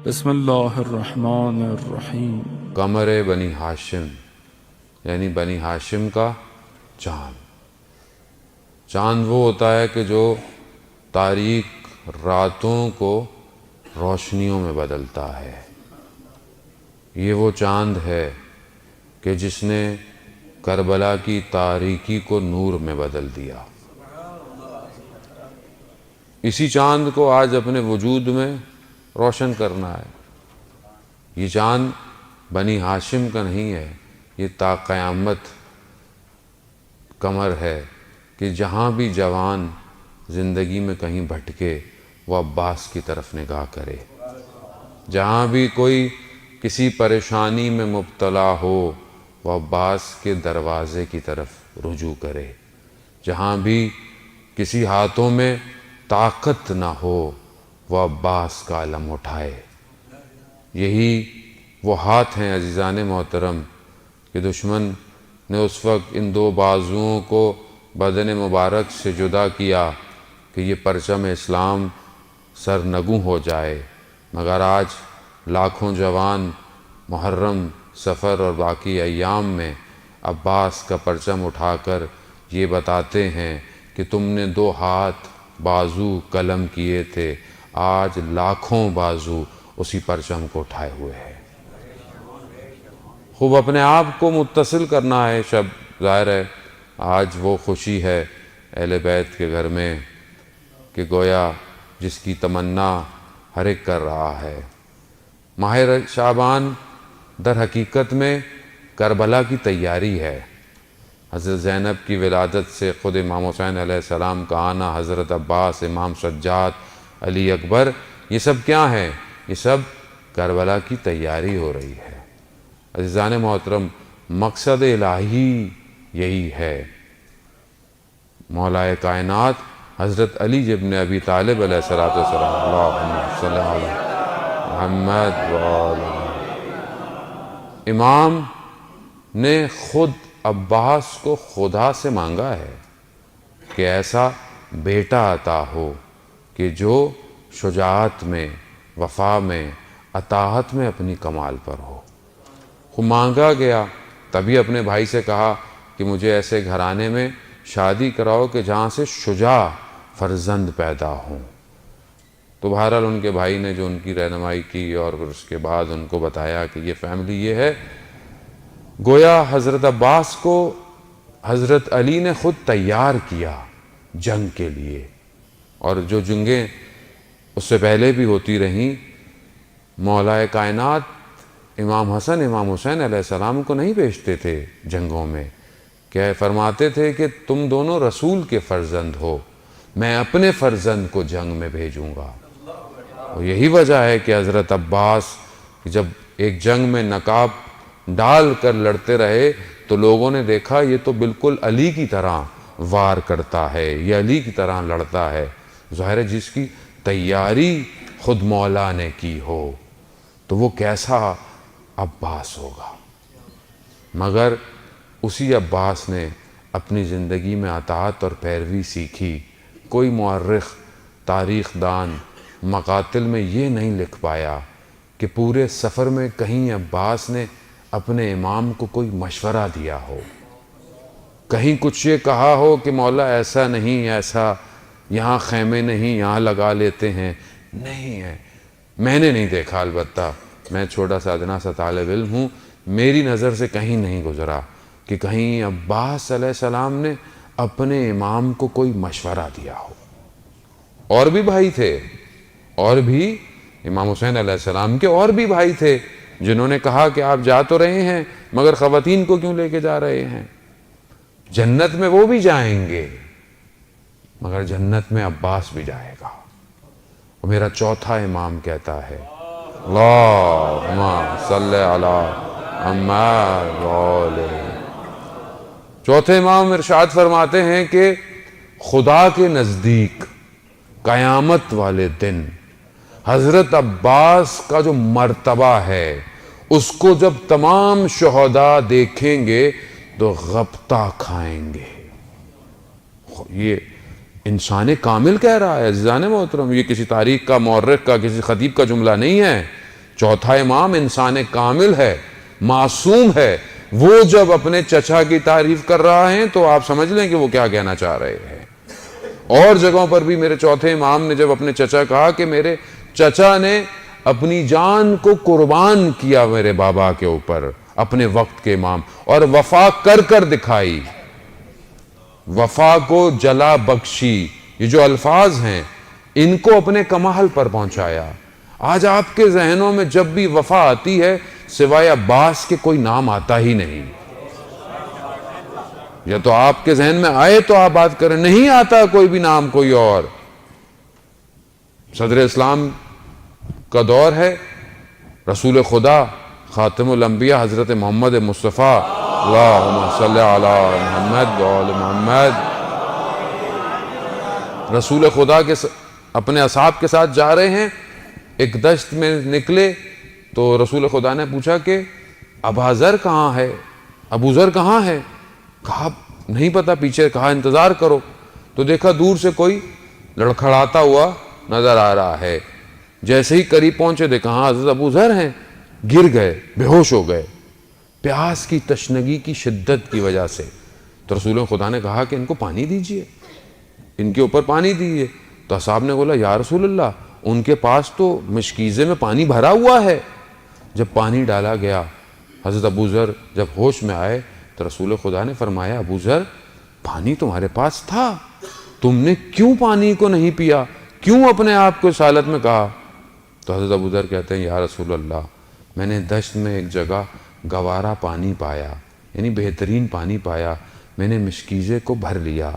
بسم اللہ الرحمن الرحیم۔ قمر بنی ہاشم یعنی بنی ہاشم کا چاند۔ چاند وہ ہوتا ہے کہ جو تاریک راتوں کو روشنیوں میں بدلتا ہے۔ یہ وہ چاند ہے کہ جس نے کربلا کی تاریکی کو نور میں بدل دیا۔ اسی چاند کو آج اپنے وجود میں روشن کرنا ہے۔ یہ چاند بنی ہاشم کا نہیں ہے، یہ تا قیامت قمر ہے کہ جہاں بھی جوان زندگی میں کہیں بھٹکے وہ عباس کی طرف نگاہ کرے۔ جہاں بھی کوئی کسی پریشانی میں مبتلا ہو وہ عباس کے دروازے کی طرف رجوع کرے۔ جہاں بھی کسی ہاتھوں میں طاقت نہ ہو وہ عباس کا علم اٹھائے۔ یہی وہ ہاتھ ہیں عزیزان محترم کہ دشمن نے اس وقت ان دو بازوؤں کو بدن مبارک سے جدا کیا کہ یہ پرچم اسلام سرنگوں ہو جائے، مگر آج لاکھوں جوان محرم، سفر اور باقی ایام میں عباس کا پرچم اٹھا کر یہ بتاتے ہیں کہ تم نے دو ہاتھ بازو قلم کیے تھے، آج لاکھوں بازو اسی پرچم کو اٹھائے ہوئے ہیں۔ خوب اپنے آپ کو متصل کرنا ہے شب، ظاہر ہے آج وہ خوشی ہے اہل بیت کے گھر میں کہ گویا جس کی تمنا ہر ایک کر رہا ہے۔ ماہ شعبان در حقیقت میں کربلا کی تیاری ہے۔ حضرت زینب کی ولادت سے خود امام حسین علیہ السلام کا آنا، حضرت عباس، امام سجاد، علی اکبر، یہ سب کیا ہیں؟ یہ سب کربلا کی تیاری ہو رہی ہے۔ عزیزان محترم، مقصد الہی یہی ہے۔ مولا کائنات حضرت علی ابن ابی طالب علیہ السلام، اللہم صلی علی محمد وآلہ، امام نے خود عباس کو خدا سے مانگا ہے کہ ایسا بیٹا عطا ہو کہ جو شجاعت میں، وفا میں، اطاعت میں اپنی کمال پر ہو۔ وہ مانگا گیا، تبھی اپنے بھائی سے کہا کہ مجھے ایسے گھرانے میں شادی کراؤ کہ جہاں سے شجاع فرزند پیدا ہوں۔ تو بہرحال ان کے بھائی نے جو ان کی رہنمائی کی اور پھر اس کے بعد ان کو بتایا کہ یہ فیملی یہ ہے۔ گویا حضرت عباس کو حضرت علی نے خود تیار کیا جنگ کے لیے، اور جو جنگیں اس سے پہلے بھی ہوتی رہیں، مولا کائنات امام حسن، امام حسین علیہ السلام کو نہیں بھیجتے تھے جنگوں میں، کہ فرماتے تھے کہ تم دونوں رسول کے فرزند ہو، میں اپنے فرزند کو جنگ میں بھیجوں گا۔ اور یہی وجہ ہے کہ حضرت عباس جب ایک جنگ میں نقاب ڈال کر لڑتے رہے تو لوگوں نے دیکھا یہ تو بالکل علی کی طرح وار کرتا ہے، یہ علی کی طرح لڑتا ہے۔ ظاہر ہے جس کی تیاری خود مولا نے کی ہو تو وہ کیسا عباس ہوگا۔ مگر اسی عباس نے اپنی زندگی میں اطاعت اور پیروی سیکھی۔ کوئی مورخ، تاریخ دان مقاتل میں یہ نہیں لکھ پایا کہ پورے سفر میں کہیں عباس نے اپنے امام کو کوئی مشورہ دیا ہو، کہیں کچھ یہ کہا ہو کہ مولا ایسا نہیں، ایسا یہاں خیمے نہیں، یہاں لگا لیتے ہیں، نہیں ہے۔ میں نے نہیں دیکھا، البتہ میں چھوٹا سا ادنا سا طالب علم ہوں، میری نظر سے کہیں نہیں گزرا کہ کہیں عباس علیہ السلام نے اپنے امام کو کوئی مشورہ دیا ہو۔ اور بھی بھائی تھے، اور بھی امام حسین علیہ السلام کے اور بھی بھائی تھے جنہوں نے کہا کہ آپ جا تو رہے ہیں مگر خواتین کو کیوں لے کے جا رہے ہیں؟ جنت میں وہ بھی جائیں گے مگر جنت میں عباس بھی جائے گا۔ اور میرا چوتھا امام کہتا ہے اللہم صلی علی محمد وآلہ۔ چوتھے امام ارشاد فرماتے ہیں کہ خدا کے نزدیک قیامت والے دن حضرت عباس کا جو مرتبہ ہے اس کو جب تمام شہداء دیکھیں گے تو غبطہ کھائیں گے۔ یہ انسان کامل کہہ رہا ہے عزیزان محترم، یہ کسی تاریخ کا، مورخ کا، کسی خطیب کا جملہ نہیں ہے۔ چوتھا امام انسان کامل ہے، معصوم ہے، وہ جب اپنے چچا کی تعریف کر رہا ہے تو آپ سمجھ لیں کہ وہ کیا کہنا چاہ رہے ہیں۔ اور جگہوں پر بھی میرے چوتھے امام نے جب اپنے چچا کہا کہ میرے چچا نے اپنی جان کو قربان کیا میرے بابا کے اوپر، اپنے وقت کے امام، اور وفا کر کر دکھائی، وفا کو جلا بخشی، یہ جو الفاظ ہیں ان کو اپنے کمال پر پہنچایا۔ آج آپ کے ذہنوں میں جب بھی وفا آتی ہے سوائے عباس کے کوئی نام آتا ہی نہیں، یا تو آپ کے ذہن میں آئے تو آپ بات کریں، نہیں آتا کوئی بھی نام کوئی اور۔ صدر اسلام کا دور ہے، رسول خدا خاتم الانبیاء حضرت محمد مصطفیٰ اللہم صلی علی محمد وآل محمد، رسول خدا کے اپنے اصحاب کے ساتھ جا رہے ہیں، ایک دشت میں نکلے تو رسول خدا نے پوچھا کہ ابا ذر کہاں ہے، ابو ذر کہاں ہے؟ کہا نہیں پتا، پیچھے کہا انتظار کرو، تو دیکھا دور سے کوئی لڑکھڑاتا ہوا نظر آ رہا ہے، جیسے ہی قریب پہنچے دیکھا ہاں حضرت ابو ذر ہیں، گر گئے، بے ہوش ہو گئے پیاس کی تشنگی کی شدت کی وجہ سے۔ تو رسول خدا نے کہا کہ ان کو پانی دیجئے، ان کے اوپر پانی دیجئے۔ تو اصحاب نے بولا یا رسول اللہ ان کے پاس تو مشکیزے میں پانی بھرا ہوا ہے۔ جب پانی ڈالا گیا، حضرت ابو ذر جب ہوش میں آئے تو رسول خدا نے فرمایا ابو ذر پانی تمہارے پاس تھا، تم نے کیوں پانی کو نہیں پیا، کیوں اپنے آپ کو اس حالت میں کہا؟ تو حضرت ابو ذر کہتے ہیں یا رسول اللہ میں نے دشت میں ایک جگہ گوارا پانی پایا، یعنی بہترین پانی پایا، میں نے مشکیزے کو بھر لیا،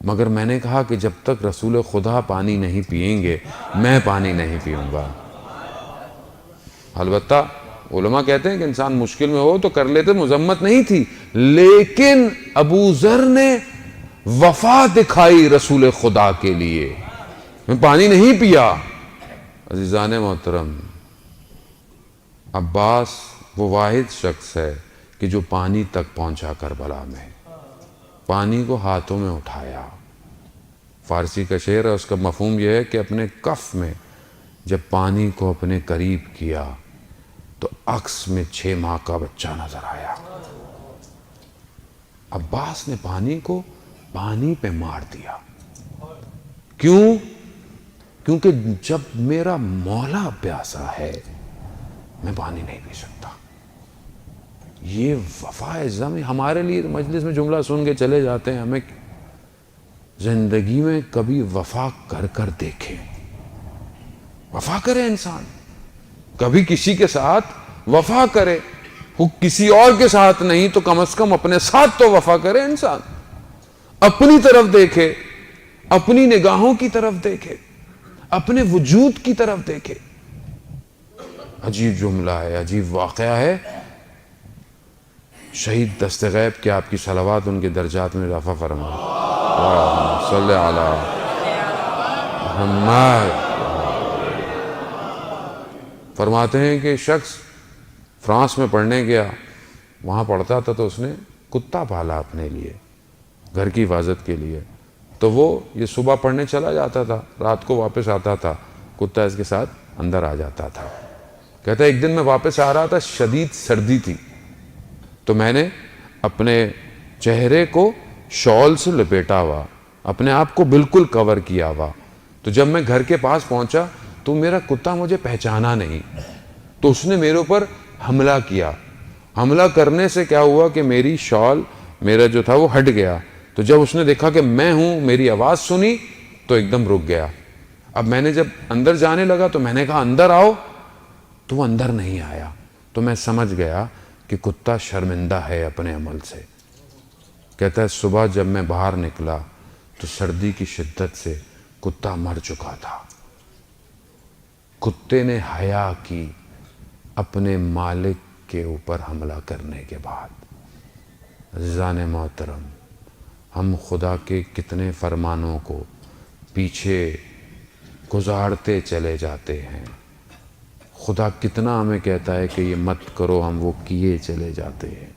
مگر میں نے کہا کہ جب تک رسول خدا پانی نہیں پئیں گے میں پانی نہیں پیوں گا۔ البتہ علماء کہتے ہیں کہ انسان مشکل میں ہو تو کر لیتے، مذمت نہیں تھی، لیکن ابو ذر نے وفا دکھائی رسول خدا کے لیے، میں پانی نہیں پیا۔ عزیزان محترم، عباس وہ واحد شخص ہے کہ جو پانی تک پہنچا کربلا میں، پانی کو ہاتھوں میں اٹھایا۔ فارسی کا شعر ہے، اس کا مفہوم یہ ہے کہ اپنے کف میں جب پانی کو اپنے قریب کیا تو عکس میں 6 ماہ کا بچہ نظر آیا۔ عباس نے پانی کو پانی پہ مار دیا، کیوں؟ کیونکہ جب میرا مولا پیاسا ہے میں پانی نہیں پی سکتا۔ یہ وفا میں ہمارے لیے مجلس میں جملہ سن کے چلے جاتے ہیں، ہمیں زندگی میں کبھی وفا کر کر دیکھیں، وفا کرے انسان، کبھی کسی کے ساتھ وفا کرے، کسی اور کے ساتھ نہیں تو کم از کم اپنے ساتھ تو وفا کرے انسان، اپنی طرف دیکھے، اپنی نگاہوں کی طرف دیکھے، اپنے وجود کی طرف دیکھے۔ عجیب جملہ ہے، عجیب واقعہ ہے۔ شہید دست غیب کہ آپ کی صلوات ان کے درجات میں اضافہ فرمائے، اللہم صلی علی محمد۔ فرماتے ہیں کہ شخص فرانس میں پڑھنے گیا، وہاں پڑھتا تھا تو اس نے کتا پالا اپنے لیے، گھر کی حفاظت کے لیے، تو وہ یہ صبح پڑھنے چلا جاتا تھا، رات کو واپس آتا تھا، کتا اس کے ساتھ اندر آ جاتا تھا۔ کہتا ہے ایک دن میں واپس آ رہا تھا، شدید سردی تھی، تو میں نے اپنے چہرے کو شال سے لپیٹا ہوا، اپنے آپ کو بالکل کور کیا ہوا، تو جب میں گھر کے پاس پہنچا تو میرا کتا مجھے پہچانا نہیں، تو اس نے میرے اوپر حملہ کیا۔ حملہ کرنے سے کیا ہوا کہ میری شال میرا جو تھا وہ ہٹ گیا، تو جب اس نے دیکھا کہ میں ہوں، میری آواز سنی تو ایک دم رک گیا۔ اب میں نے جب اندر جانے لگا تو میں نے کہا اندر آؤ، تو وہ اندر نہیں آیا، تو میں سمجھ گیا کہ کتا شرمندہ ہے اپنے عمل سے۔ کہتا ہے صبح جب میں باہر نکلا تو سردی کی شدت سے کتا مر چکا تھا۔ کتے نے حیا کی اپنے مالک کے اوپر حملہ کرنے کے بعد۔ عزیزان محترم، ہم خدا کے کتنے فرمانوں کو پیچھے گزارتے چلے جاتے ہیں، خدا کتنا ہمیں کہتا ہے کہ یہ مت کرو، ہم وہ کیے چلے جاتے ہیں۔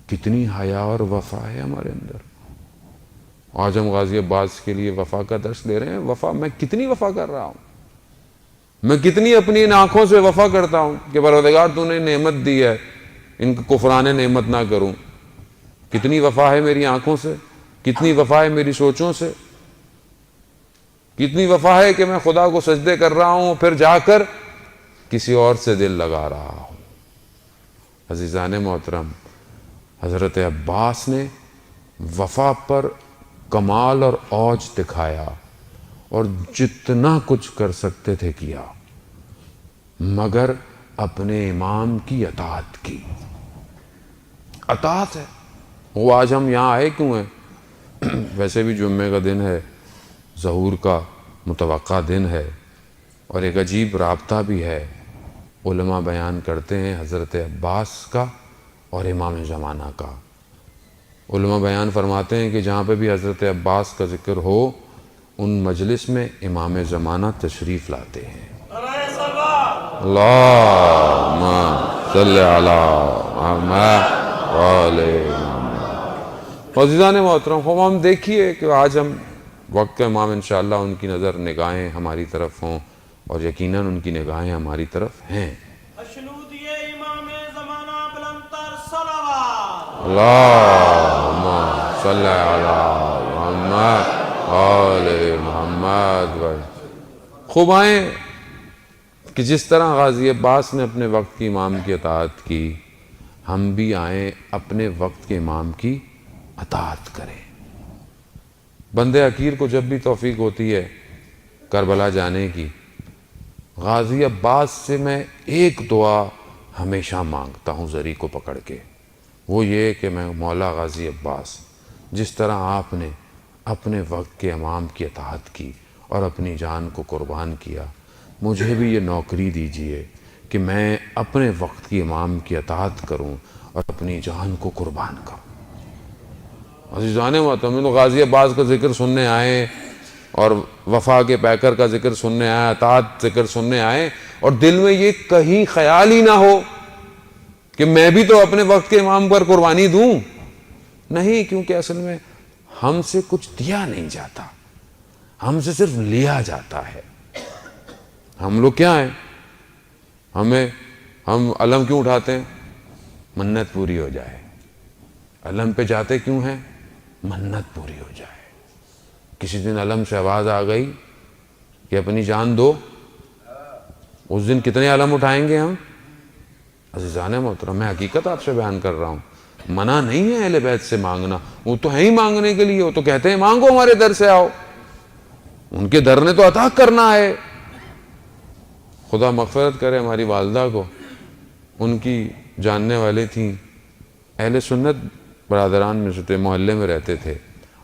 کتنی حیا اور وفا ہے ہمارے اندر۔ آج ہم غازی عباس کے لیے وفا کا درس دے رہے ہیں، وفا میں کتنی وفا کر رہا ہوں، میں کتنی اپنی ان آنکھوں سے وفا کرتا ہوں کہ پروردگار تو نے نعمت دی ہے، ان کو کفران نعمت نہ کروں. کتنی وفا ہے میری آنکھوں سے، کتنی وفا ہے میری سوچوں سے، کتنی وفا ہے کہ میں خدا کو سجدے کر رہا ہوں پھر جا کر کسی اور سے دل لگا رہا ہوں. عزیزان محترم، حضرت عباس نے وفا پر کمال اور اوج دکھایا اور جتنا کچھ کر سکتے تھے کیا، مگر اپنے امام کی اطاعت کی. اطاعت ہے وہ. آج ہم یہاں آئے کیوں ہیں؟ ویسے بھی جمعے کا دن ہے، ظہور کا متوقع دن ہے، اور ایک عجیب رابطہ بھی ہے. علماء بیان کرتے ہیں حضرت عباس کا اور امام زمانہ کا. علماء بیان فرماتے ہیں کہ جہاں پہ بھی حضرت عباس کا ذکر ہو ان مجلس میں امام زمانہ تشریف لاتے ہیں. اللہم صلی علی محمد وعلی محمد. عزیزان محترم، ہم دیکھیے کہ آج ہم وقت کا امام انشاءاللہ ان کی نظر نگاہیں ہماری طرف ہوں اور یقیناً ان کی نگاہیں ہماری طرف ہیں. اللہم صلی علی محمد وعلی محمد. خوب آئیں کہ جس طرح غازی عباس نے اپنے وقت کی امام کی اطاعت کی، ہم بھی آئیں اپنے وقت کے امام کی اطاعت کریں. بندے حقیر کو جب بھی توفیق ہوتی ہے کربلا جانے کی، غازی عباس سے میں ایک دعا ہمیشہ مانگتا ہوں زری کو پکڑ کے. وہ یہ کہ میں مولا غازی عباس، جس طرح آپ نے اپنے وقت کے امام کی اطاعت کی اور اپنی جان کو قربان کیا، مجھے بھی یہ نوکری دیجئے کہ میں اپنے وقت کی امام کی اطاعت کروں اور اپنی جان کو قربان کروں. عزیزان محترم، تو غازی عباس کا ذکر سننے آئے اور وفا کے پیکر کا ذکر سننے آئے، اطاعت ذکر سننے آئے، اور دل میں یہ کہیں خیال ہی نہ ہو کہ میں بھی تو اپنے وقت کے امام پر قربانی دوں. نہیں، کیونکہ اصل میں ہم سے کچھ دیا نہیں جاتا، ہم سے صرف لیا جاتا ہے. ہم لوگ کیا ہیں؟ ہم علم کیوں اٹھاتے ہیں؟ منت پوری ہو جائے. علم پہ جاتے کیوں ہیں؟ منت پوری ہو جائے. کسی دن علم سے آواز آ گئی کہ اپنی جان دو، اس دن کتنے علم اٹھائیں گے ہم؟ عزیزان محترم، میں حقیقت آپ سے بیان کر رہا ہوں. منع نہیں ہے اہل بیت سے مانگنا، وہ تو ہے ہی مانگنے کے لیے. وہ تو کہتے ہیں مانگو ہمارے در سے آؤ، ان کے در نے تو عطا کرنا ہے. خدا مغفرت کرے ہماری والدہ کو، ان کی جاننے والے تھیں، اہل سنت برادران میں سے تھے، محلے میں رہتے تھے.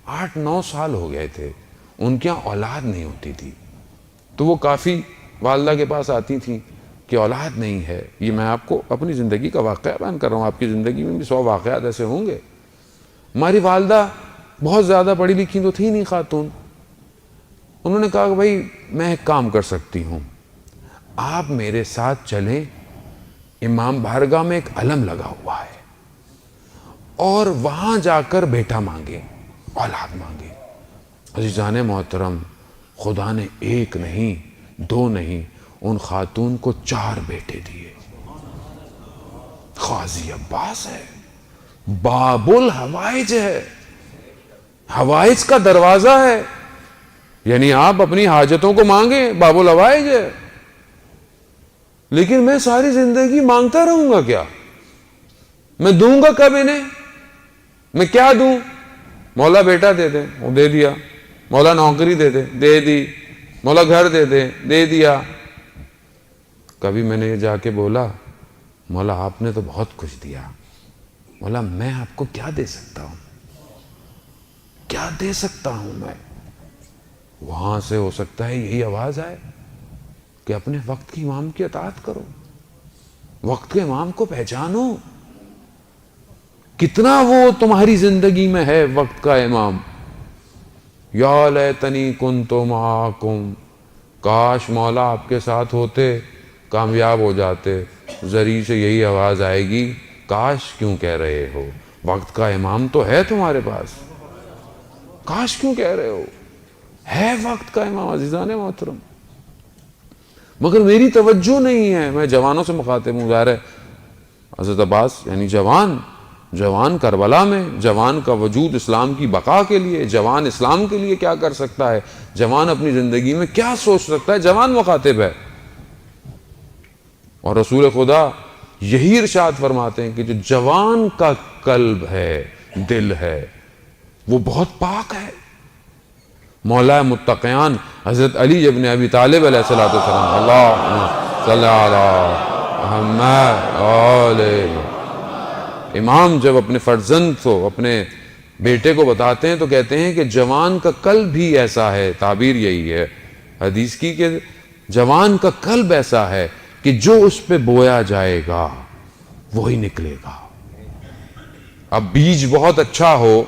8-9 سال ہو گئے تھے، ان کے یہاں اولاد نہیں ہوتی تھی. تو وہ کافی والدہ کے پاس آتی تھیں کہ اولاد نہیں ہے. یہ میں آپ کو اپنی زندگی کا واقعہ بیان کر رہا ہوں، آپ کی زندگی میں بھی 100 واقعات ایسے ہوں گے. ہماری والدہ بہت زیادہ پڑھی لکھی تو تھی نہیں خاتون. انہوں نے کہا کہ بھائی میں ایک کام کر سکتی ہوں، آپ میرے ساتھ چلیں، امام بارگاہ میں ایک علم لگا ہوا ہے، اور وہاں جا کر بیٹا مانگے، اولاد مانگے. عزیزان محترم، خدا نے 1 نہیں 2 نہیں، ان خاتون کو 4 بیٹے دیے. غازی عباس ہے، باب الحوائج ہے، حوائج کا دروازہ ہے. یعنی آپ اپنی حاجتوں کو مانگیں، باب الحوائج ہے. لیکن میں ساری زندگی مانگتا رہوں گا کیا؟ میں دوں گا کب انہیں؟ میں کیا دوں؟ مولا بیٹا دے دے، وہ دے دیا. مولا نوکری دے دے، دے دی. مولا گھر دے دے، دے دیا. کبھی میں نے یہ جا کے بولا مولا آپ نے تو بہت کچھ دیا، مولا میں آپ کو کیا دے سکتا ہوں؟ کیا دے سکتا ہوں میں؟ وہاں سے ہو سکتا ہے یہی آواز آئے کہ اپنے وقت کی امام کی اطاعت کرو، وقت کے امام کو پہچانو. کتنا وہ تمہاری زندگی میں ہے وقت کا امام. یا لیتنی کنت معاکم، کاش مولا آپ کے ساتھ ہوتے، کامیاب ہو جاتے. زری سے یہی آواز آئے گی، کاش کیوں کہہ رہے ہو؟ وقت کا امام تو ہے تمہارے پاس، کاش کیوں کہہ رہے ہو؟ ہے وقت کا امام. عزیزان محترم، مگر میری توجہ نہیں ہے. میں جوانوں سے مخاطب ہوں. ظاہر ہے حضرت عباس یعنی جوان کربلا میں، جوان کا وجود اسلام کی بقا کے لیے، جوان اسلام کے لیے کیا کر سکتا ہے، جوان اپنی زندگی میں کیا سوچ سکتا ہے، جوان مخاطب ہے. اور رسول خدا یہی ارشاد فرماتے ہیں کہ جو جوان کا قلب ہے، دل ہے، وہ بہت پاک ہے. مولا متقیان حضرت علی ابن ابی طالب علیہ السلام، اللہم صلی علی محمد علیہ. امام جب اپنے فرزند کو، اپنے بیٹے کو بتاتے ہیں تو کہتے ہیں کہ جوان کا قلب بھی ایسا ہے. تعبیر یہی ہے حدیث کی کہ جوان کا قلب ایسا ہے کہ جو اس پہ بویا جائے گا وہی نکلے گا. اب بیج بہت اچھا ہو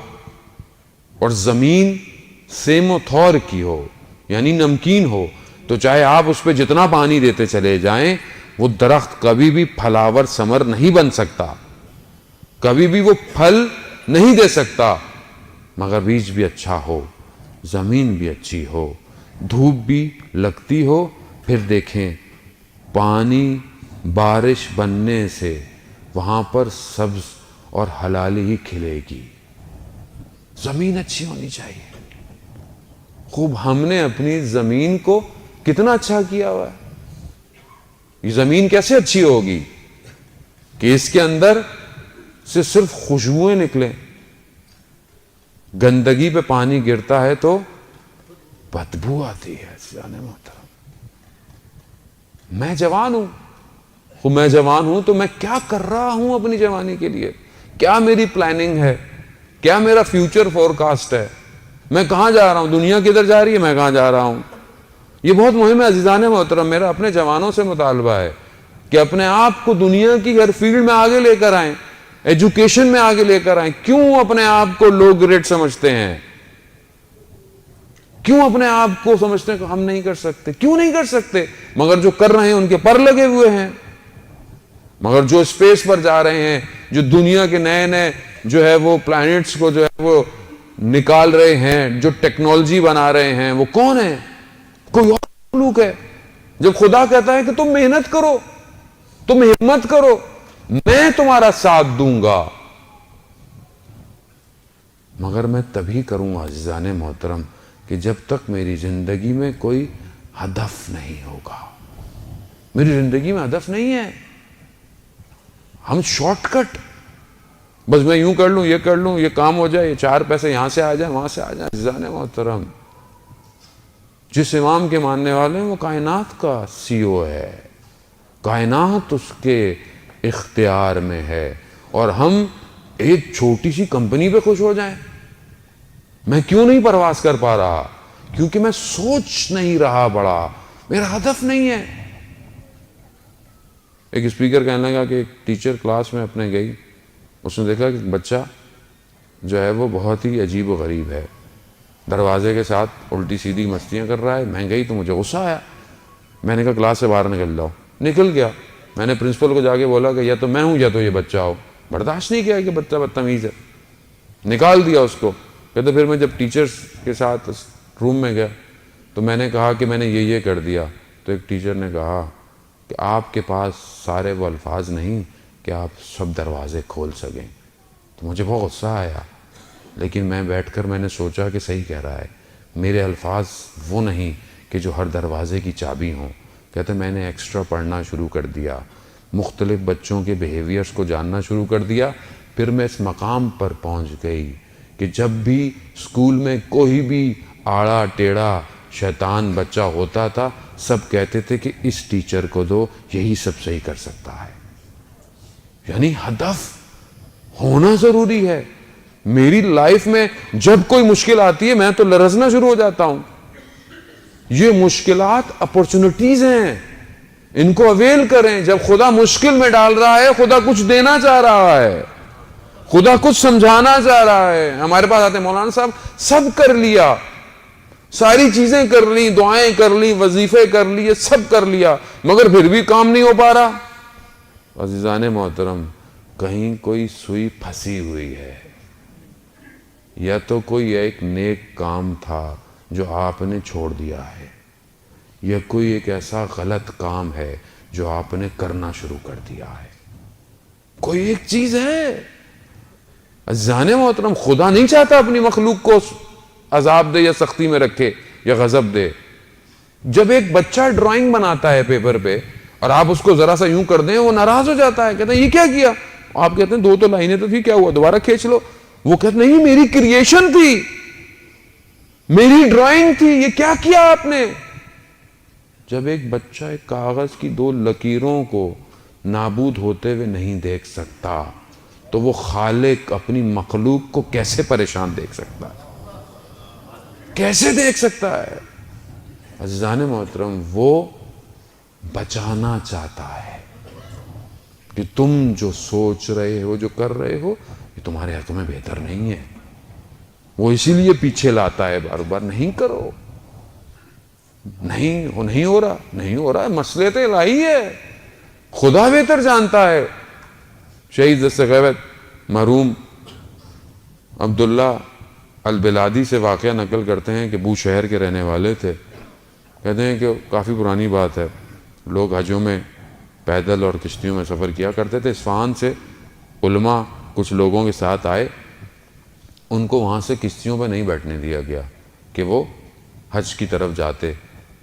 اور زمین سیم و تھور کی ہو یعنی نمکین ہو تو چاہے آپ اس پہ جتنا پانی دیتے چلے جائیں وہ درخت کبھی بھی پھلاور ثمر نہیں بن سکتا، کبھی بھی وہ پھل نہیں دے سکتا. مگر بیج بھی اچھا ہو، زمین بھی اچھی ہو، دھوپ بھی لگتی ہو، پھر دیکھیں پانی بارش بننے سے وہاں پر سبز اور حلالی ہی کھلے گی. زمین اچھی ہونی چاہیے. خوب ہم نے اپنی زمین کو کتنا اچھا کیا ہوا ہے. یہ زمین کیسے اچھی ہوگی کہ اس کے اندر سے صرف خوشبوئیں نکلیں. گندگی پہ پانی گرتا ہے تو بدبو آتی ہے. جانے محترم میں جوان ہوں تو میں کیا کر رہا ہوں اپنی جوانی کے لیے؟ کیا میری پلاننگ ہے؟ کیا میرا فیوچر فور کاسٹ ہے؟ میں کہاں جا رہا ہوں؟ دنیا کدھر جا رہی ہے؟ میں کہاں جا رہا ہوں؟ یہ بہت مہم ہے عزیزان محترم. میرا اپنے جوانوں سے مطالبہ ہے کہ اپنے آپ کو دنیا کی ہر فیلڈ میں آگے لے کر آئیں، ایجوکیشن میں آگے لے کر آئیں. کیوں اپنے آپ کو لو گریڈ سمجھتے ہیں؟ کیوں اپنے آپ کو سمجھتے ہیں کہ ہم نہیں کر سکتے؟ کیوں نہیں کر سکتے؟ مگر جو کر رہے ہیں ان کے پر لگے ہوئے ہیں. مگر جو اسپیس پر جا رہے ہیں، جو دنیا کے نئے جو ہے وہ پلانٹس کو جو ہے وہ نکال رہے ہیں، جو ٹیکنالوجی بنا رہے ہیں، وہ کون ہے؟ کوئی اور مخلوق ہے. جب خدا کہتا ہے کہ تم محنت کرو، تم ہمت کرو، میں تمہارا ساتھ دوں گا، مگر میں تبھی کروں گا عزیزان محترم کہ جب تک میری زندگی میں کوئی ہدف نہیں ہوگا. میری زندگی میں ہدف نہیں ہے. ہم شارٹ کٹ، بس میں یوں کر لوں، یہ کر لوں، یہ کام ہو جائے، یہ 4 پیسے یہاں سے آ جائیں، وہاں سے آ جائیں. عزیزان محترم جس امام کے ماننے والے ہیں وہ کائنات کا CEO ہے، کائنات اس کے اختیار میں ہے، اور ہم ایک چھوٹی سی کمپنی پہ خوش ہو جائیں. میں کیوں نہیں پرواز کر پا رہا؟ کیونکہ میں سوچ نہیں رہا بڑا، میرا ہدف نہیں ہے. ایک اسپیکر کہنے لگا کہ ایک ٹیچر کلاس میں اپنے گئی، اس نے دیکھا کہ بچہ جو ہے وہ بہت ہی عجیب و غریب ہے، دروازے کے ساتھ الٹی سیدھی مستیاں کر رہا ہے. میں گئی تو مجھے غصہ آیا. میں نے کہا کلاس سے باہر نکل جاؤ. نکل گیا. میں نے پرنسپل کو جا کے بولا کہ یا تو میں ہوں یا تو یہ بچہ ہو. برداشت نہیں کیا کہ بچہ بدتمیز ہے، نکال دیا اس کو. کہتے پھر میں جب ٹیچرز کے ساتھ روم میں گیا تو میں نے کہا کہ میں نے یہ کر دیا. تو ایک ٹیچر نے کہا کہ آپ کے پاس سارے وہ الفاظ نہیں کہ آپ سب دروازے کھول سکیں. تو مجھے بہت غصہ آیا، لیکن میں بیٹھ کر میں نے سوچا کہ صحیح کہہ رہا ہے. میرے الفاظ وہ نہیں کہ جو ہر دروازے کی چابی ہوں. کہتے میں نے ایکسٹرا پڑھنا شروع کر دیا، مختلف بچوں کے بیہیویئرز کو جاننا شروع کر دیا. پھر میں اس مقام پر پہنچ گئی کہ جب بھی اسکول میں کوئی بھی آڑا ٹیڑھا شیطان بچہ ہوتا تھا، سب کہتے تھے کہ اس ٹیچر کو دو، یہی سب صحیح کر سکتا ہے. یعنی ہدف ہونا ضروری ہے. میری لائف میں جب کوئی مشکل آتی ہے میں تو لرزنا شروع ہو جاتا ہوں. یہ مشکلات اپورچونٹیز ہیں، ان کو اویل کریں. جب خدا مشکل میں ڈال رہا ہے، خدا کچھ دینا چاہ رہا ہے، خدا کچھ سمجھانا چاہ رہا ہے. ہمارے پاس آتے ہیں مولانا صاحب سب کر لیا، ساری چیزیں کر لی، دعائیں کر لی، وظیفے کر لیے، سب کر لیا، مگر پھر بھی کام نہیں ہو پا رہا. عزیزان محترم کہیں کوئی سوئی پھنسی ہوئی ہے، یا تو کوئی ایک نیک کام تھا جو آپ نے چھوڑ دیا ہے، یا کوئی ایک ایسا غلط کام ہے جو آپ نے کرنا شروع کر دیا ہے؟ کوئی ایک چیز ہے. عزیزان محترم، خدا نہیں چاہتا اپنی مخلوق کو عذاب دے یا سختی میں رکھے یا غضب دے. جب ایک بچہ ڈرائنگ بناتا ہے پیپر پہ اور آپ اس کو ذرا سا یوں کر دیں، وہ ناراض ہو جاتا ہے، کہتے ہیں یہ کیا کیا؟ آپ کہتے ہیں 2 تو لائنیں تو تھی، کیا ہوا دوبارہ کھینچ لو. وہ کہتے ہیں نہیں، میری کریشن تھی، میری ڈرائنگ تھی، یہ کیا کیا آپ نے؟ جب ایک بچہ ایک کاغذ کی 2 لکیروں کو نابود ہوتے ہوئے نہیں دیکھ سکتا تو وہ خالق اپنی مخلوق کو کیسے پریشان دیکھ سکتا ہے؟ کیسے دیکھ سکتا ہے؟ عزیزان محترم، وہ بچانا چاہتا ہے کہ تم جو سوچ رہے ہو، جو کر رہے ہو، یہ تمہارے حق میں بہتر نہیں ہے. وہ اسی لیے پیچھے لاتا ہے بار بار، نہیں کرو، نہیں ہو رہا ہے، مسئلے تو الہی ہے، خدا بہتر جانتا ہے. شہید دست غیبت مرحوم عبداللہ البلادی سے واقعہ نقل کرتے ہیں کہ بو شہر کے رہنے والے تھے. کہتے ہیں کہ کافی پرانی بات ہے، لوگ حجوں میں پیدل اور کشتیوں میں سفر کیا کرتے تھے. اصفہان سے علماء کچھ لوگوں کے ساتھ آئے، ان کو وہاں سے کشتیوں پہ نہیں بیٹھنے دیا گیا کہ وہ حج کی طرف جاتے.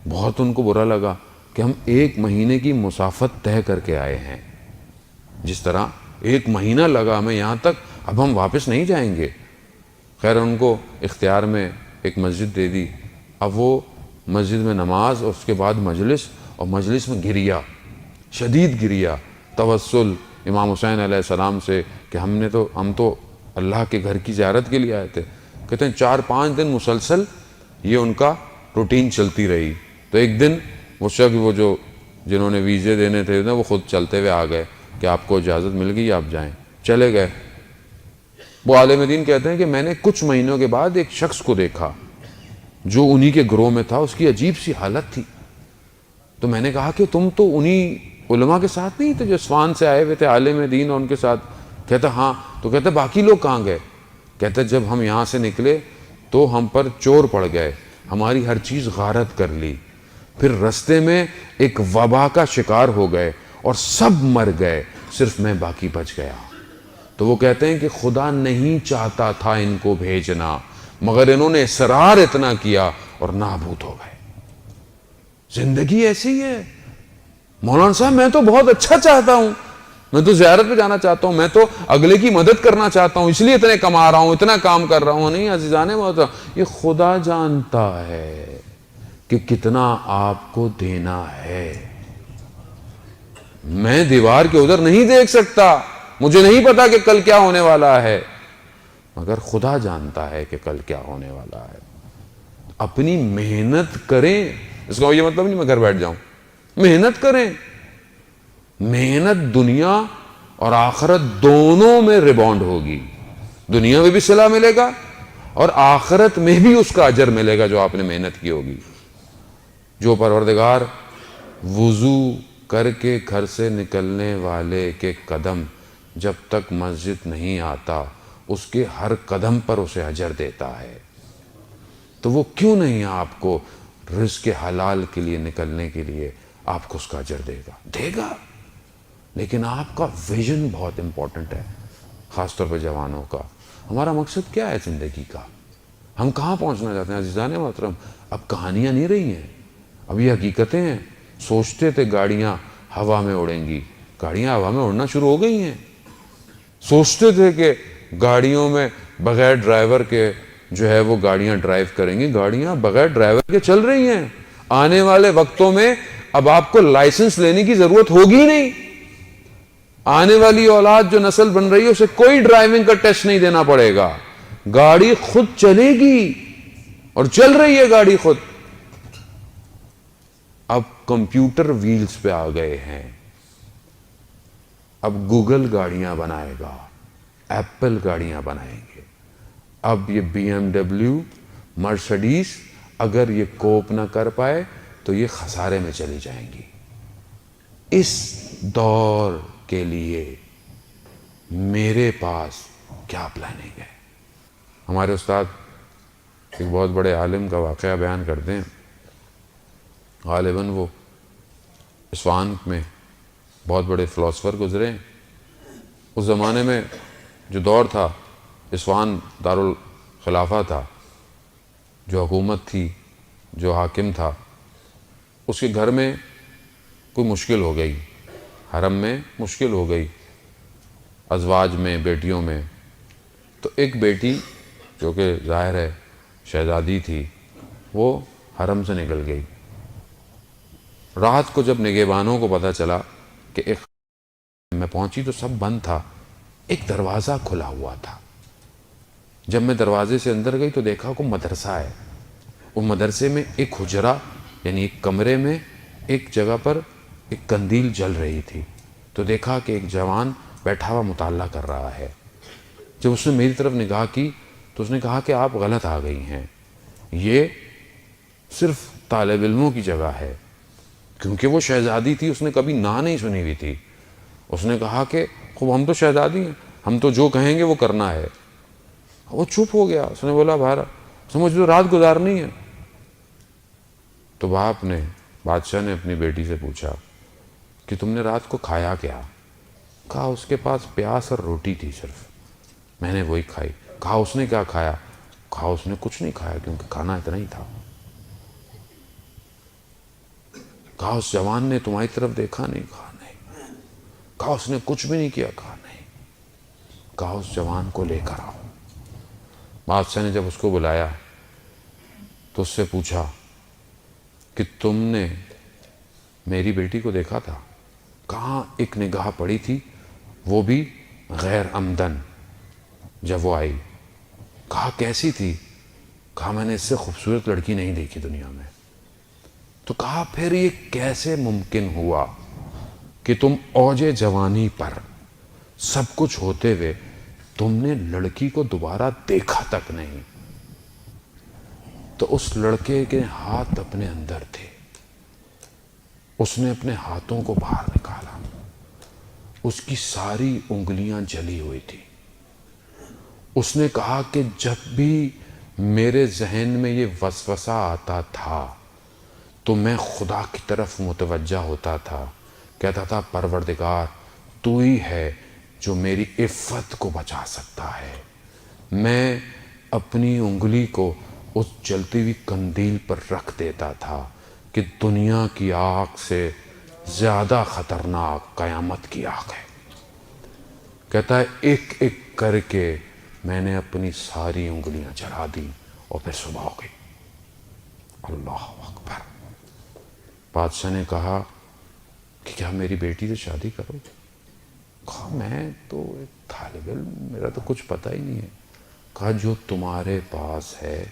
بہت ان کو برا لگا کہ ہم 1 مہینے کی مسافت طے کر کے آئے ہیں، جس طرح 1 مہینہ لگا ہمیں یہاں تک، اب ہم واپس نہیں جائیں گے. خیر ان کو اختیار میں ایک مسجد دے دی. اب وہ مسجد میں نماز اور اس کے بعد مجلس، اور مجلس میں گریا، شدید گریا، توسل امام حسین علیہ السلام سے کہ ہم تو اللہ کے گھر کی زیارت کے لیے آئے تھے. کہتے ہیں 4-5 دن مسلسل یہ ان کا روٹین چلتی رہی. تو ایک دن وہ شخص جنہوں نے ویزے دینے تھے وہ خود چلتے ہوئے آ گئے کہ آپ کو اجازت مل گئی، آپ جائیں. چلے گئے. وہ عالم دین کہتے ہیں کہ میں نے کچھ مہینوں کے بعد ایک شخص کو دیکھا جو انہی کے گروہ میں تھا، اس کی عجیب سی حالت تھی. تو میں نے کہا کہ تم تو انہی علماء کے ساتھ نہیں تھے جو اصفہان سے آئے ہوئے تھے عالم دین اور ان کے ساتھ؟ کہتا ہاں. تو کہتے باقی لوگ کہاں گئے؟ کہتے جب ہم یہاں سے نکلے تو ہم پر چور پڑ گئے، ہماری ہر چیز غارت کر لی، پھر رستے میں ایک وبا کا شکار ہو گئے اور سب مر گئے، صرف میں باقی بچ گیا. تو وہ کہتے ہیں کہ خدا نہیں چاہتا تھا ان کو بھیجنا، مگر انہوں نے اصرار اتنا کیا اور نابود ہو گئے. زندگی ایسی ہے. مولانا صاحب میں تو بہت اچھا چاہتا ہوں، میں تو زیارت پہ جانا چاہتا ہوں، میں تو اگلے کی مدد کرنا چاہتا ہوں، اس لیے اتنے کما رہا ہوں، اتنا کام کر رہا ہوں. نہیں عزیزان محترم، یہ خدا جانتا ہے کہ کتنا آپ کو دینا ہے. میں دیوار کے ادھر نہیں دیکھ سکتا، مجھے نہیں پتا کہ کل کیا ہونے والا ہے، مگر خدا جانتا ہے کہ کل کیا ہونے والا ہے. اپنی محنت کریں. اس کا یہ مطلب نہیں میں گھر بیٹھ جاؤں. محنت کریں. محنت دنیا اور آخرت دونوں میں ریباؤنڈ ہوگی. دنیا میں بھی صلہ ملے گا اور آخرت میں بھی اس کا اجر ملے گا جو آپ نے محنت کی ہوگی. جو پروردگار وضو کر کے گھر سے نکلنے والے کے قدم جب تک مسجد نہیں آتا اس کے ہر قدم پر اسے اجر دیتا ہے، تو وہ کیوں نہیں آپ کو رزق حلال کے لیے نکلنے کے لیے آپ کو اس کا اجر دے گا. لیکن آپ کا ویژن بہت امپورٹنٹ ہے، خاص طور پہ جوانوں کا. ہمارا مقصد کیا ہے زندگی کا؟ ہم کہاں پہنچنا چاہتے ہیں عزیزان محترم؟ اب کہانیاں نہیں رہی ہیں، اب یہ حقیقتیں ہیں. سوچتے تھے گاڑیاں ہوا میں اڑیں گی، گاڑیاں ہوا میں اڑنا شروع ہو گئی ہیں. سوچتے تھے کہ گاڑیوں میں بغیر ڈرائیور کے جو ہے وہ گاڑیاں ڈرائیو کریں گی، گاڑیاں بغیر ڈرائیور کے چل رہی ہیں. آنے والے وقتوں میں اب آپ کو لائسنس لینے کی ضرورت ہوگی نہیں. آنے والی اولاد جو نسل بن رہی ہے اسے کوئی ڈرائیونگ کا ٹیسٹ نہیں دینا پڑے گا، گاڑی خود چلے گی اور چل رہی ہے گاڑی خود. اب کمپیوٹر ویلز پہ آ گئے ہیں. اب گوگل گاڑیاں بنائے گا، ایپل گاڑیاں بنائیں گے. اب یہ BMW مرسڈیز اگر یہ کوپ نہ کر پائے تو یہ خسارے میں چلی جائیں گی. اس دور کے لیے میرے پاس کیا پلاننگ ہے؟ ہمارے استاد ایک بہت بڑے عالم کا واقعہ بیان کرتے ہیں. غالباً وہ اصفہان میں بہت بڑے فلاسفر گزرے ہیں۔ اس زمانے میں جو دور تھا، اصفہان دارالخلافہ تھا، جو حکومت تھی، جو حاکم تھا، اس کے گھر میں کوئی مشکل ہو گئی، حرم میں مشکل ہو گئی، ازواج میں، بیٹیوں میں۔ تو ایک بیٹی جو کہ ظاہر ہے شہزادی تھی، وہ حرم سے نکل گئی۔ رات کو جب نگہبانوں کو پتہ چلا کہ ایک میں پہنچی تو سب بند تھا، ایک دروازہ کھلا ہوا تھا۔ جب میں دروازے سے اندر گئی تو دیکھا کہ مدرسہ ہے۔ وہ مدرسے میں ایک حجرہ یعنی ایک کمرے میں ایک جگہ پر ایک قندیل جل رہی تھی، تو دیکھا کہ ایک جوان بیٹھا ہوا مطالعہ کر رہا ہے۔ جب اس نے میری طرف نگاہ کی تو اس نے کہا کہ آپ غلط آ گئی ہیں، یہ صرف طالب علموں کی جگہ ہے۔ کیونکہ وہ شہزادی تھی، اس نے کبھی نہ نہیں سنی ہوئی تھی۔ اس نے کہا کہ خوب ہم تو شہزادی ہیں، ہم تو جو کہیں گے وہ کرنا ہے۔ وہ چپ ہو گیا۔ اس نے بولا بھارا سمجھ لو رات گزارنی ہے۔ تو بادشاہ نے اپنی بیٹی سے پوچھا کہ تم نے رات کو کھایا کیا؟ کہا اس کے پاس پیاز اور روٹی تھی صرف، میں نے وہی کھائی۔ کہا اس نے کیا کھایا؟ کہا اس نے کچھ نہیں کھایا کیونکہ کھانا اتنا ہی تھا۔ کہا اس جوان نے تمہاری طرف دیکھا نہیں؟ کہا نہیں۔ کہا اس نے کچھ بھی نہیں کیا؟ کہا نہیں۔ کہا اس جوان کو لے کر آؤ۔ بادشاہ نے جب اس کو بلایا تو اس سے پوچھا کہ تم نے میری بیٹی کو دیکھا تھا؟ کہاں ایک نگاہ پڑی تھی، وہ بھی غیر عمدن جب وہ آئی۔ کہا کیسی تھی؟ کہا میں نے اس سے خوبصورت لڑکی نہیں دیکھی دنیا میں۔ تو کہا پھر یہ کیسے ممکن ہوا کہ تم اوج جوانی پر سب کچھ ہوتے ہوئے تم نے لڑکی کو دوبارہ دیکھا تک نہیں؟ تو اس لڑکے کے ہاتھ اپنے اندر تھے، اس نے اپنے ہاتھوں کو باہر نکالا، اس کی ساری انگلیاں جلی ہوئی تھی۔ اس نے کہا کہ جب بھی میرے ذہن میں یہ وسوسہ آتا تھا تو میں خدا کی طرف متوجہ ہوتا تھا، کہتا تھا پروردگار تو ہی ہے جو میری عفت کو بچا سکتا ہے۔ میں اپنی انگلی کو اس جلتی ہوئی قندیل پر رکھ دیتا تھا کہ دنیا کی آگ سے زیادہ خطرناک قیامت کی آگ ہے۔ کہتا ہے ایک ایک کر کے میں نے اپنی ساری انگلیاں جلا دی اور پھر صبح ہو گئی۔ اللہ اکبر۔ بادشاہ نے کہا کہ کیا میری بیٹی سے شادی کرو گے؟ کہا میں تو ایک طالب علم، میرا تو کچھ پتہ ہی نہیں ہے۔ کہا جو تمہارے پاس ہے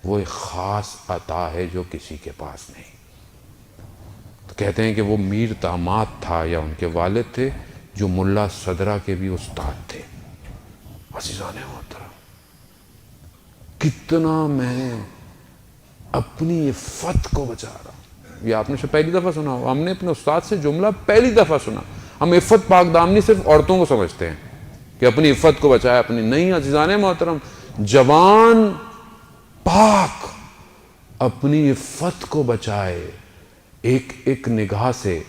وہ ایک خاص عطا ہے جو کسی کے پاس نہیں۔ تو کہتے ہیں کہ وہ میر داماد تھا یا ان کے والد تھے جو ملا صدرہ کے بھی استاد تھے۔ عزیزان محترم، کتنا میں اپنی عفت کو بچا رہا ہوں۔ یہ آپ نے پہلی دفعہ سنا ہو، ہم نے اپنے استاد سے جملہ پہلی دفعہ سنا۔ ہم عفت پاک دامنی صرف عورتوں کو سمجھتے ہیں کہ اپنی عفت کو بچائے، اپنی نہیں۔ عزیزان محترم، جوان پاک اپنی عفت کو بچائے، ایک ایک نگاہ سے،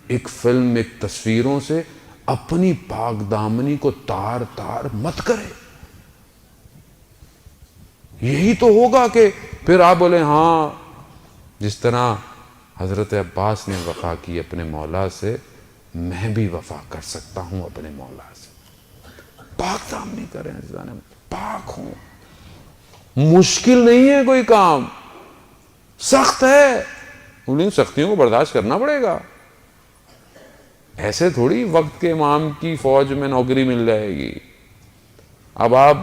ایک فلم، ایک تصویروں سے اپنی پاک دامنی کو تار تار مت کرے۔ یہی تو ہوگا کہ پھر آپ بولے ہاں جس طرح حضرت عباس نے وفا کی اپنے مولا سے، میں بھی وفا کر سکتا ہوں اپنے مولا سے۔ پاک دامنی کریں عزیزان، پاک ہوں۔ مشکل نہیں ہے کوئی کام، سخت ہے، لیکن سختیوں کو برداشت کرنا پڑے گا۔ ایسے تھوڑی وقت کے امام کی فوج میں نوکری مل جائے گی۔ اب آپ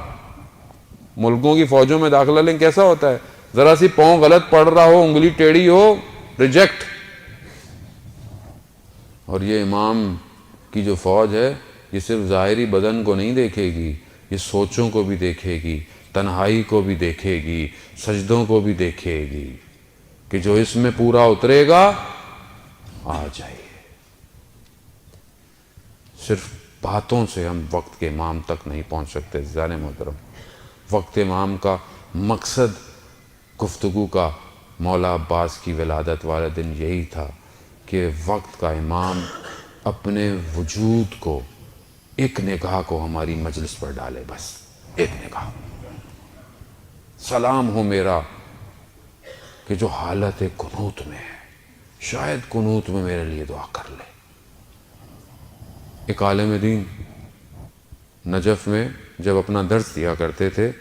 ملکوں کی فوجوں میں داخلہ لیں، کیسا ہوتا ہے؟ ذرا سی پاؤں غلط پڑ رہا ہو، انگلی ٹیڑھی ہو، ریجیکٹ۔ اور یہ امام کی جو فوج ہے یہ صرف ظاہری بدن کو نہیں دیکھے گی، یہ سوچوں کو بھی دیکھے گی، تنہائی کو بھی دیکھے گی، سجدوں کو بھی دیکھے گی، کہ جو اس میں پورا اترے گا آ جائیے۔ صرف باتوں سے ہم وقت کے امام تک نہیں پہنچ سکتے عزیزان محترم۔ وقت امام کا مقصد گفتگو کا مولا عباس کی ولادت والا دن یہی تھا کہ وقت کا امام اپنے وجود کو ایک نگاہ کو ہماری مجلس پر ڈالے، بس ایک نگاہ، سلام ہو میرا کہ جو حالت قنوت میں ہے، شاید قنوت میں میرے لیے دعا کر لے۔ ایک عالم دین نجف میں جب اپنا درس دیا کرتے تھے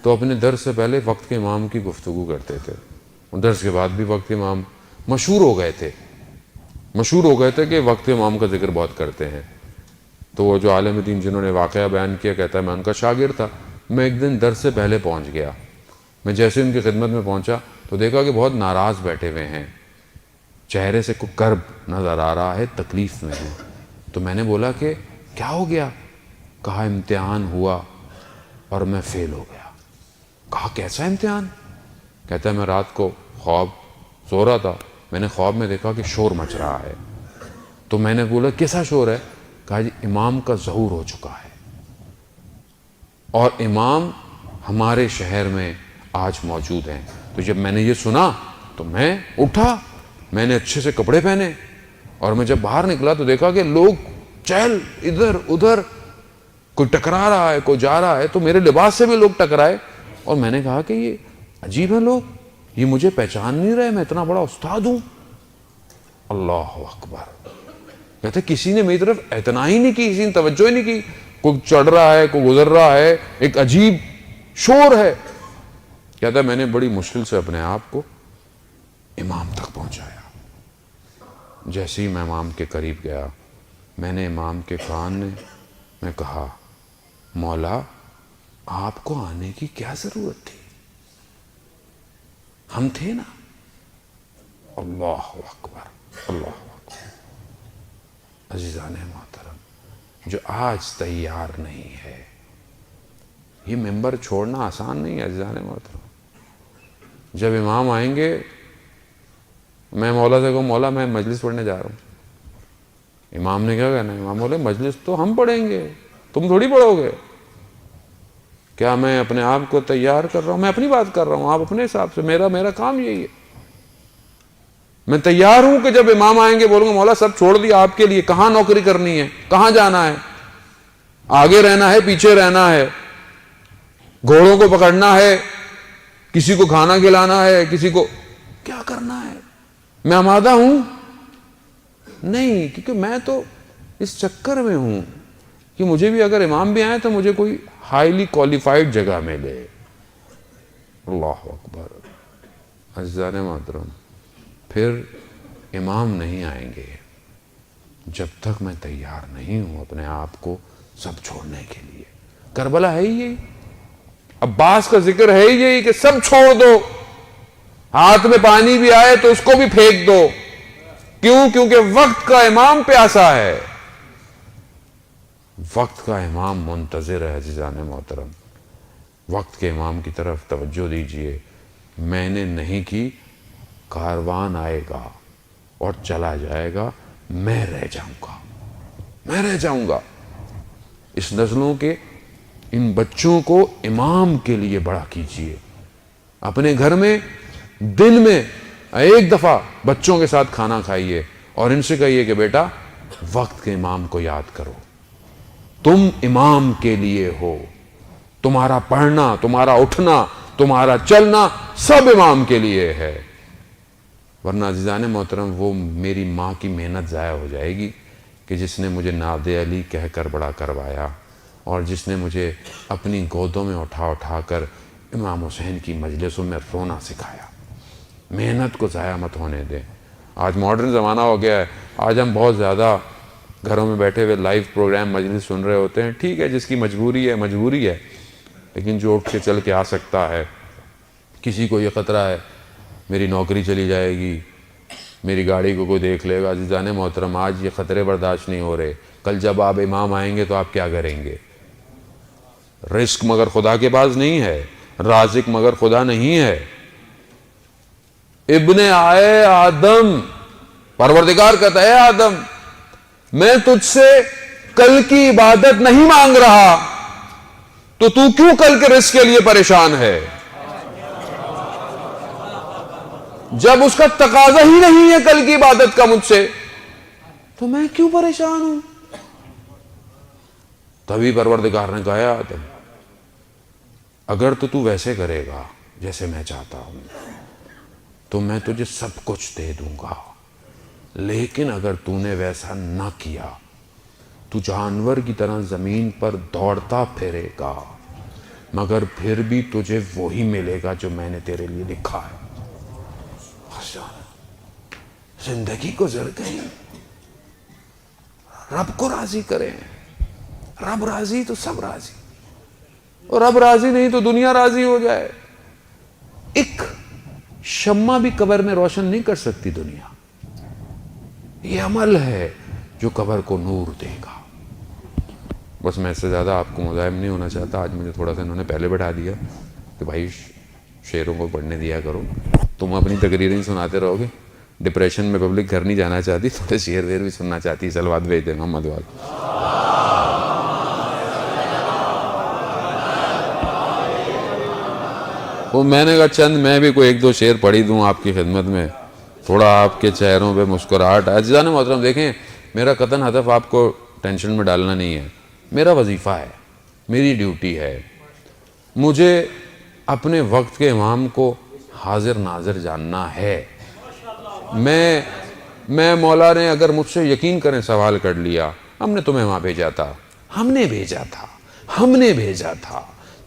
تو اپنے درس سے پہلے وقت کے امام کی گفتگو کرتے تھے، اور درس کے بعد بھی وقت کے امام مشہور ہو گئے تھے کہ وقت کے امام کا ذکر بہت کرتے ہیں۔ تو وہ جو عالم دین جنہوں نے واقعہ بیان کیا کہتا ہے میں ان کا شاگرد تھا، میں ایک دن درس سے پہلے پہنچ گیا، میں جیسے ان کی خدمت میں پہنچا تو دیکھا کہ بہت ناراض بیٹھے ہوئے ہیں، چہرے سے کوئی کرب نظر آ رہا ہے، تکلیف میں ہے۔ تو میں نے بولا کہ کیا ہو گیا؟ کہا امتحان ہوا اور میں فیل ہو گیا۔ کہا کیسا امتحان؟ کہتا ہے میں رات کو خواب سو رہا تھا، میں نے خواب میں دیکھا کہ شور مچ رہا ہے، تو میں نے بولا کیسا شور ہے؟ کہا جی امام کا ظہور ہو چکا ہے، اور امام ہمارے شہر میں آج موجود ہیں۔ تو جب میں نے یہ سنا تو میں اٹھا، میں نے اچھے سے کپڑے پہنے، اور میں جب باہر نکلا تو دیکھا کہ لوگ چہل ادھر ادھر، کوئی ٹکرا رہا ہے، کوئی جا رہا ہے، تو میرے لباس سے بھی لوگ ٹکرائے، اور میں نے کہا کہ یہ عجیب ہے، لوگ یہ مجھے پہچان نہیں رہے، میں اتنا بڑا استاد ہوں۔ اللہ اکبر، کہتے کسی نے میری طرف اعتنا ہی نہیں کی، کسی نے توجہ ہی نہیں کی، کوئی چڑھ رہا ہے، کوئی گزر رہا ہے، ایک عجیب شور ہے۔ کہتا ہے میں نے بڑی مشکل سے اپنے آپ کو امام تک پہنچایا۔ جیسے ہی میں امام کے قریب گیا، میں نے امام کے کان میں کہا مولا آپ کو آنے کی کیا ضرورت تھی، ہم تھے نا۔ اللہ اکبر، اللہ اکبر۔ عزیزان محترم، جو آج تیار نہیں ہے، یہ ممبر چھوڑنا آسان نہیں ہے عزیزان محترم۔ جب امام آئیں گے، میں مولا سے کہوں مولا میں مجلس پڑھنے جا رہا ہوں، امام نے کیا کہنا ہے؟ امام بولے مجلس تو ہم پڑھیں گے، تم تھوڑی پڑھو گے۔ کیا میں اپنے آپ کو تیار کر رہا ہوں؟ میں اپنی بات کر رہا ہوں، آپ اپنے حساب سے، میرا کام یہی ہے۔ میں تیار ہوں کہ جب امام آئیں گے بولوں گا مولا سب چھوڑ دیا آپ کے لیے، کہاں نوکری کرنی ہے، کہاں جانا ہے، آگے رہنا ہے پیچھے رہنا ہے، گھوڑوں کو پکڑنا ہے، کسی کو کھانا کھلانا ہے، کسی کو کیا کرنا ہے، میں آمادہ ہوں؟ نہیں، کیونکہ میں تو اس چکر میں ہوں کہ مجھے بھی اگر امام بھی آئے تو مجھے کوئی ہائیلی کوالیفائڈ جگہ ملے۔ اللہ اکبر۔ عزیزان محترم، پھر امام نہیں آئیں گے جب تک میں تیار نہیں ہوں اپنے آپ کو سب چھوڑنے کے لیے۔ کربلا ہے ہی یہی، عباس کا ذکر ہے ہی یہی کہ سب چھوڑ دو، ہاتھ میں پانی بھی آئے تو اس کو بھی پھینک دو۔ کیوں؟ کیونکہ وقت کا امام پیاسا ہے، وقت کا امام منتظر ہے۔ عزیزان محترم، وقت کے امام کی طرف توجہ دیجئے۔ میں نے نہیں کی، کاروان آئے گا اور چلا جائے گا، میں رہ جاؤں گا۔ اس نسلوں کے ان بچوں کو امام کے لیے بڑا کیجئے۔ اپنے گھر میں دن میں ایک دفعہ بچوں کے ساتھ کھانا کھائیے اور ان سے کہیے کہ بیٹا وقت کے امام کو یاد کرو، تم امام کے لیے ہو، تمہارا پڑھنا، تمہارا اٹھنا، تمہارا چلنا سب امام کے لیے ہے۔ ورنہ عزیزان محترم وہ میری ماں کی محنت ضائع ہو جائے گی کہ جس نے مجھے ناد علی کہہ کر بڑا کروایا، اور جس نے مجھے اپنی گودوں میں اٹھا کر امام حسین کی مجلسوں میں رونا سکھایا۔ محنت کو ضائع مت ہونے دیں۔ آج ماڈرن زمانہ ہو گیا ہے، آج ہم بہت زیادہ گھروں میں بیٹھے ہوئے لائیو پروگرام مجلس سن رہے ہوتے ہیں۔ ٹھیک ہے، جس کی مجبوری ہے، لیکن جو اٹھ کے چل کے آ سکتا ہے۔ کسی کو یہ خطرہ ہے میری نوکری چلی جائے گی، میری گاڑی کو کوئی دیکھ لے گا۔ عزیزان محترم، آج یہ خطرے برداشت نہیں ہو رہے، کل جب آپ امام آئیں گے تو آپ کیا کریں گے؟ رزق مگر خدا کے پاس نہیں ہے، رازق مگر خدا نہیں ہے۔ ابن آئے آدم، پروردگار کہتا ہے آدم میں تجھ سے کل کی عبادت نہیں مانگ رہا، تو کیوں کل کے رزق کے لیے پریشان ہے؟ جب اس کا تقاضا ہی نہیں ہے کل کی عبادت کا مجھ سے، تو میں کیوں پریشان ہوں؟ تبھی پروردگار نے کہا آدم اگر تو ویسے کرے گا جیسے میں چاہتا ہوں تو میں تجھے سب کچھ دے دوں گا، لیکن اگر تو نے ویسا نہ کیا تو جانور کی طرح زمین پر دوڑتا پھرے گا، مگر پھر بھی تجھے وہی ملے گا جو میں نے تیرے لیے لکھا ہے۔ زندگی گزر گئی، رب کو راضی کریں، رب راضی تو سب راضی، اور رب راضی نہیں تو دنیا راضی ہو جائے۔ ایک شمع بھی قبر میں روشن نہیں کر سکتی دنیا، یہ عمل ہے جو قبر کو نور دے گا۔ بس میں اس سے زیادہ آپ کو مزاحم نہیں ہونا چاہتا، آج مجھے تھوڑا سا انہوں نے پہلے بٹھا دیا کہ بھائی شعروں کو پڑھنے دیا کرو، تم اپنی تقریریں سناتے رہو گے، ڈپریشن میں پبلک گھر نہیں جانا چاہتی، تھوڑے شعر ویر بھی سننا چاہتی، صلوات بھیج دیں محمد وال۔ وہ میں نے کہا چند میں بھی کوئی ایک دو شعر پڑھی دوں آپ کی خدمت میں، تھوڑا آپ کے چہروں پہ مسکراہٹ۔ عزیزان محترم دیکھیں، میرا قطعاً ہدف آپ کو ٹینشن میں ڈالنا نہیں ہے، میرا وظیفہ ہے، میری ڈیوٹی ہے، مجھے اپنے وقت کے امام کو حاضر ناظر جاننا ہے۔ میں مولا نے اگر مجھ سے یقین کریں سوال کر لیا، ہم نے تمہیں وہاں بھیجا تھا، ہم نے بھیجا تھا،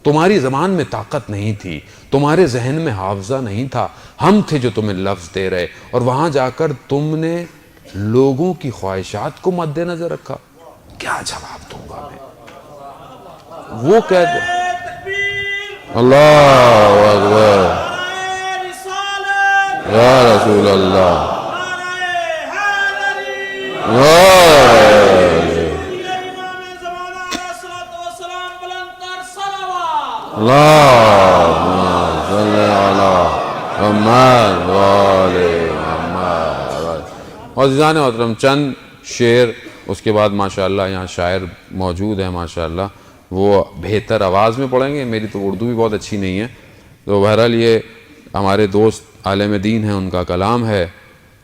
تمہاری زبان میں طاقت نہیں تھی، تمہارے ذہن میں حافظہ نہیں تھا، ہم تھے جو تمہیں لفظ دے رہے، اور وہاں جا کر تم نے لوگوں کی خواہشات کو مد نظر رکھا۔ کیا جواب دوں گا میں؟ وہ کہتے اللہ اکبر یا رسول اللہ، عزیزان محترم چند شعر، اس کے بعد ماشاءاللہ یہاں شاعر موجود ہیں ماشاءاللہ، وہ بہتر آواز میں پڑھیں گے، میری تو اردو بھی بہت اچھی نہیں ہے، تو بہرحال یہ ہمارے دوست عالم دین ہیں، ان کا کلام ہے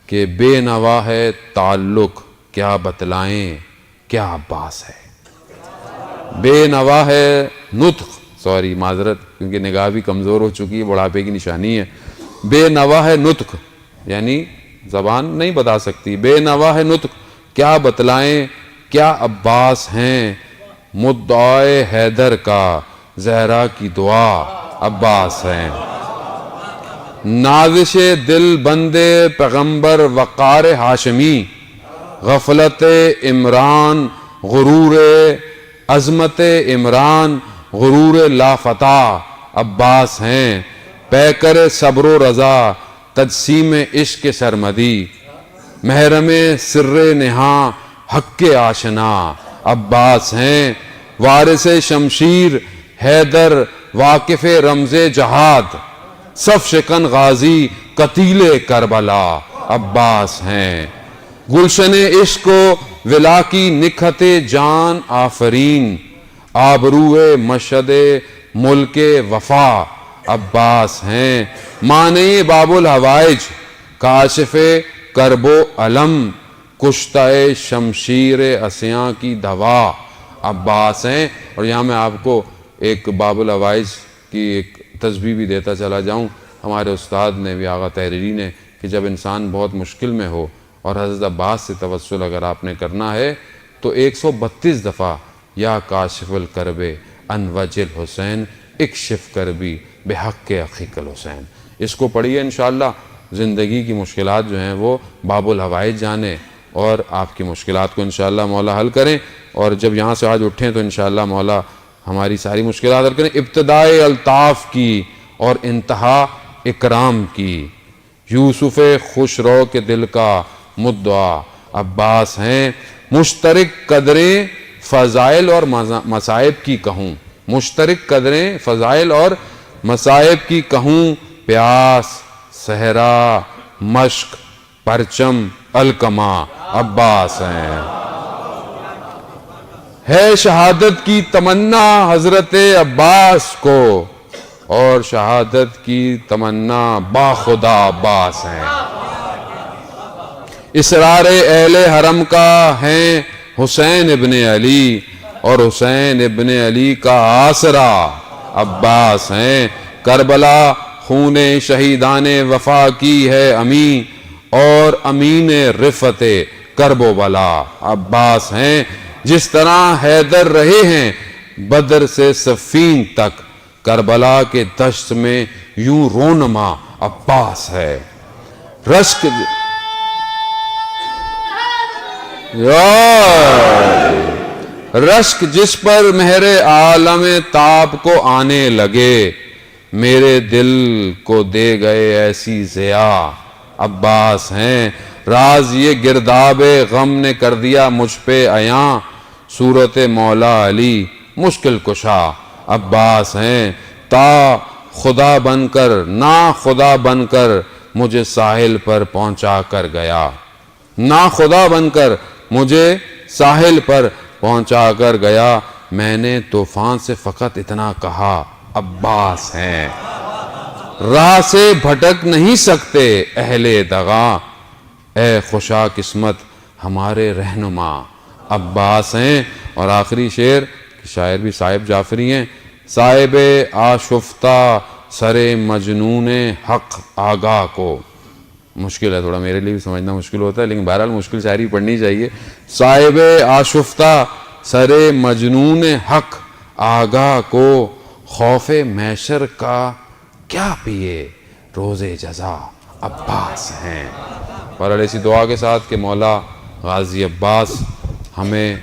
کہ بے نوا ہے تعلق کیا بتلائیں کیا عباس ہے، بے نوا ہے نطق، سوری معذرت کیونکہ نگاہ بھی کمزور ہو چکی ہے، بڑھاپے کی نشانی ہے، بے نوا ہے نطق یعنی زبان نہیں بتا سکتی، بے نوا ہے نطق کیا بتلائیں کیا عباس ہیں، مدعائے حیدر کا زہرا کی دعا عباس ہیں، نازش دل بندے پیغمبر وقار ہاشمی، غفلت عمران غرور عظمت عمران غرور لافتہ عباس ہیں، پیکر صبر و رضا تجسیم عشق سرمدی، محرم سر نہاں حق آشنا عباس ہیں، وارث شمشیر حیدر واقف رمز جہاد، صف شکن غازی قتیل کربلا عباس ہیں، گلشن عشق و ولا کی نکھت جان آفرین، آبروئے مشہد ملک وفا عباس ہیں، مانع باب الحوائج کاشف کرب و علم، کشتہ شمشیر اسیاں کی دوا عباس ہیں۔ اور یہاں میں آپ کو ایک باب الحوائج کی ایک تسبیح بھی دیتا چلا جاؤں، ہمارے استاد نے بھی آغا تحریری نے، کہ جب انسان بہت مشکل میں ہو اور حضرت عباس سے توسل اگر آپ نے کرنا ہے تو 132 دفعہ یا کاشف الکرب ان وجہ الحسین اکشف کربی بحق عقیق الحسین، اس کو پڑھیے انشاءاللہ، زندگی کی مشکلات جو ہیں وہ باب الحوائج جانے اور آپ کی مشکلات کو انشاءاللہ مولا حل کریں، اور جب یہاں سے آج اٹھیں تو انشاءاللہ مولا ہماری ساری مشکلات حل کریں۔ ابتدائے الطاف کی اور انتہا اکرام کی، یوسف خوش رو کے دل کا مدعا عباس ہیں، مشترک قدریں فضائل اور مصائب کی کہوں، مشترک قدریں فضائل اور مصائب کی کہوں، پیاس صحرا مشق پرچم الکما عباس ہیں، ہے شہادت کی تمنا حضرت عباس کو، اور شہادت کی تمنا باخدا عباس ہیں۔ اسرار اہل حرم کا ہیں حسین ابن علی، اور حسین ابن علی کا آسرا عباس ہیں۔ کربلا خون شہیدان وفا کی ہے امین، اور امین رفت کرب و بلا عباس ہیں۔ جس طرح حیدر رہے ہیں بدر سے صفین تک، کربلا کے دشت میں یوں رونما عباس ہے۔ رشک جس پر مہر عالم تاب کو آنے لگے، میرے دل کو دے گئے ایسی ضیا عباس ہیں۔ راز یہ گرداب غم نے کر دیا مجھ پہ عیاں، صورت مولا علی مشکل کشا عباس ہیں۔ تا خدا بن کر نا خدا بن کر مجھے ساحل پر پہنچا کر گیا، نا خدا بن کر مجھے ساحل پر پہنچا کر گیا، میں نے طوفان سے فقط اتنا کہا عباس ہیں۔ راہ سے بھٹک نہیں سکتے اہل دغا، اے خوشا قسمت ہمارے رہنما عباس ہیں۔ اور آخری شعر، شاعر بھی صاحب جعفری ہیں۔ صاحب آشفتہ سر مجنون حق آگاہ کو، مشکل ہے تھوڑا، میرے لیے بھی سمجھنا مشکل ہوتا ہے، لیکن بہرحال مشکل شاعری پڑھنی چاہیے۔ صاحب آشفتہ سر مجنون حق آگاہ کو، خوف محشر کا کیا پیے روز جزا عباس ہیں۔ اور ایسی دعا کے ساتھ کہ مولا غازی عباس ہمیں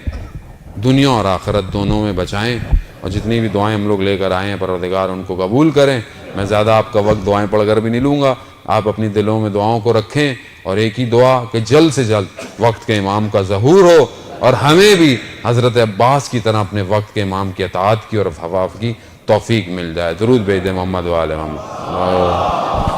دنیا اور آخرت دونوں میں بچائیں، اور جتنی بھی دعائیں ہم لوگ لے کر آئے ہیں پروردگار ان کو قبول کریں۔ میں زیادہ آپ کا وقت دعائیں پڑھ کر بھی نہیں لوں گا، آپ اپنی دلوں میں دعاؤں کو رکھیں، اور ایک ہی دعا کہ جلد سے جلد وقت کے امام کا ظہور ہو، اور ہمیں بھی حضرت عباس کی طرح اپنے وقت کے امام کی اطاعت کی اور حفاظت کی توفیق مل جائے۔ درود بھیج دیں محمد و آل محمد۔